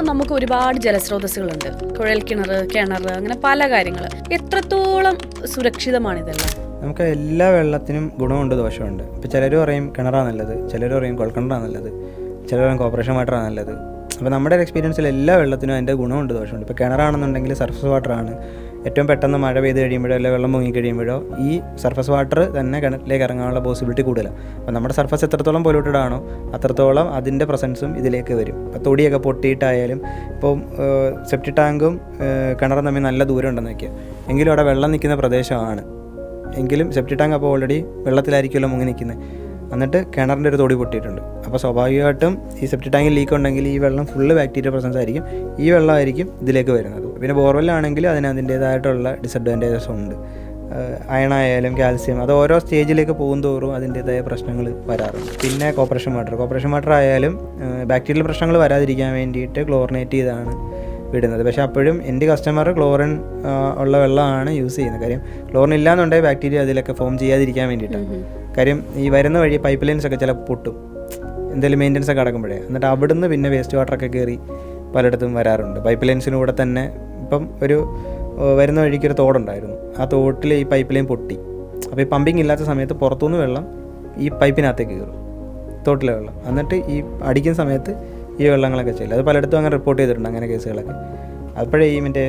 നമുക്ക് ഒരുപാട് ജലസ്രോതസ്സുകളുണ്ട്, കുഴൽ കിണർ, അങ്ങനെ പല കാര്യങ്ങൾ. എത്രത്തോളം സുരക്ഷിതമാണിതെല്ലാം? നമുക്ക് എല്ലാ വെള്ളത്തിനും ഗുണമുണ്ട് ദോഷമുണ്ട്. ഇപ്പോൾ ചിലർ പറയും കിണറാണ് നല്ലത്, ചിലർ പറയും കുഴൽക്കിണറാണ് നല്ലത്, ചിലർ പറയും കോർപ്പറേഷൻ വാട്ടറാണ് നല്ലത്. അപ്പോൾ നമ്മുടെ ഒരു എക്സ്പീരിയൻസിൽ എല്ലാ വെള്ളത്തിനും അതിൻ്റെ ഗുണമുണ്ട് ദോഷമുണ്ട്. ഇപ്പോൾ കിണറാണെന്നുണ്ടെങ്കിൽ സർഫസ് വാട്ടറാണ്. ഏറ്റവും പെട്ടെന്ന് മഴ പെയ്ത് കഴിയുമ്പോഴോ അല്ലെങ്കിൽ വെള്ളം പൊങ്ങി കഴിയുമ്പോഴോ ഈ സർഫസ് വാട്ടർ തന്നെ കിണറ്റിലേക്ക് ഇറങ്ങാനുള്ള പോസിബിലിറ്റി കൂടുതലാണ്. അപ്പോൾ നമ്മുടെ സർഫസ് എത്രത്തോളം പൊല്യൂട്ടഡ് ആണോ അത്രത്തോളം അതിൻ്റെ പ്രസൻസും ഇതിലേക്ക് വരും. അപ്പോൾ തൊടിയൊക്കെ പൊട്ടിയിട്ടായാലും ഇപ്പോൾ സെപ്റ്റി ടാങ്കും കിണറും തമ്മിൽ നല്ല ദൂരം ഉണ്ടെന്ന് വയ്ക്കുക, എങ്കിലും അവിടെ വെള്ളം നിൽക്കുന്ന പ്രദേശമാണ് എങ്കിലും സെപ്റ്റി ടാങ്ക് അപ്പോൾ ഓൾറെഡി വെള്ളത്തിലായിരിക്കുമല്ലോ മുങ്ങി നിൽക്കുന്നത്. എന്നിട്ട് കിണറിൻ്റെ ഒരു തൊടി പൊട്ടിയിട്ടുണ്ട്. അപ്പോൾ സ്വാഭാവികമായിട്ടും ഈ സെപ്റ്റി ടാങ്കിൽ ലീക്ക് ഉണ്ടെങ്കിൽ ഈ വെള്ളം ഫുള്ള് ബാക്ടീരിയ പ്രസൻസ് ആയിരിക്കും, ഈ വെള്ളമായിരിക്കും ഇതിലേക്ക് വരുന്നത്. പിന്നെ ബോർവെല്ലാണെങ്കിൽ അതിന് അതിൻ്റേതായിട്ടുള്ള ഡിസഡ്വാൻറ്റേജസ് ഉണ്ട്. അയണായാലും കാൽസ്യം അത് ഓരോ സ്റ്റേജിലേക്ക് പോകുന്തോറും അതിൻ്റേതായ പ്രശ്നങ്ങൾ വരാറുണ്ട്. പിന്നെ കോർപ്പറേഷൻ വാട്ടർ ആയാലും ബാക്ടീരിയൽ പ്രശ്നങ്ങൾ വരാതിരിക്കാൻ വേണ്ടിയിട്ട് ക്ലോറിനേറ്റ് ചെയ്താണ് വിടുന്നത്. പക്ഷേ അപ്പോഴും എൻ്റെ കസ്റ്റമർ ക്ലോറിൻ ഉള്ള വെള്ളമാണ് യൂസ് ചെയ്യുന്നത്. കാര്യം ക്ലോറിൻ ഇല്ലാന്നുണ്ടെങ്കിൽ ബാക്ടീരിയ അതിലൊക്കെ ഫോം ചെയ്യാതിരിക്കാൻ വേണ്ടിയിട്ടാണ്. കാര്യം ഈ വരുന്ന വഴി പൈപ്പ് ലൈൻസ് ഒക്കെ ചിലപ്പോൾ പൊട്ടും എന്തെങ്കിലും മെയിൻ്റനൻസ് ഒക്കെ അടക്കുമ്പോഴേ. എന്നിട്ട് അവിടുന്ന് പിന്നെ വേസ്റ്റ് വാട്ടറൊക്കെ കയറി പലയിടത്തും വരാറുണ്ട്. പൈപ്പ് ലൈൻസിനൂടെ തന്നെ ഇപ്പം ഒരു വരുന്ന വഴിക്ക് ഒരു തോടുണ്ടായിരുന്നു, ആ തോട്ടിൽ ഈ പൈപ്പ് ലൈൻ പൊട്ടി. അപ്പോൾ ഈ പമ്പിങ് ഇല്ലാത്ത സമയത്ത് പുറത്തുനിന്ന് വെള്ളം ഈ പൈപ്പിനകത്തേക്ക് കയറും, തോട്ടിലെ വെള്ളം. എന്നിട്ട് ഈ അടിക്കുന്ന സമയത്ത് ഈ വെള്ളങ്ങളൊക്കെ ചെയ്യില്ല. അത് പലയിടത്തും അങ്ങനെ റിപ്പോർട്ട് ചെയ്തിട്ടുണ്ട്, അങ്ങനെ കേസുകളൊക്കെ. അപ്പോഴേ ഈ മറ്റേ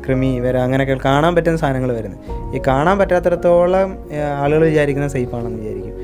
കൃമി വരെ അങ്ങനെയൊക്കെ കാണാൻ പറ്റുന്ന സാധനങ്ങൾ വരുന്നത്. ഈ കാണാൻ പറ്റാത്തിടത്തോളം ആളുകൾ വിചാരിക്കുന്നത് സേഫാണെന്ന് വിചാരിക്കും.